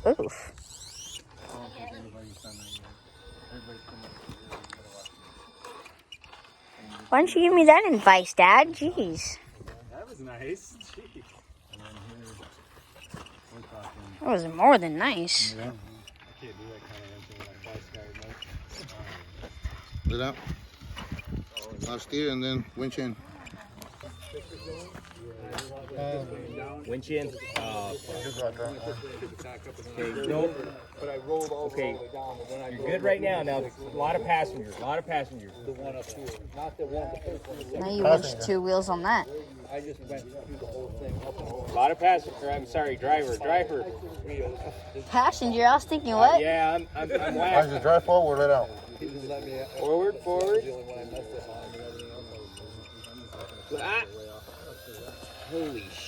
Oof. Why don't you give me that advice, Dad? Jeez. That was nice. Jeez. That was more than nice. Yeah. I can't do that kind of engine when I fly sky at night. Let out. Now steer and then winch in. Winch in. Okay, nope. Okay, you're good right now. Now, a lot of passengers. A lot of passengers. The one up here, not the one. Now you winched 2 wheels on that. I just went through the whole thing. Up and over. A lot of passengers. I'm sorry, driver. Passenger, I was thinking what? Yeah, I'm Why last. does it drive forward or let out? He just let me. Forward. The only one I messed up on. Ah. Holy shit.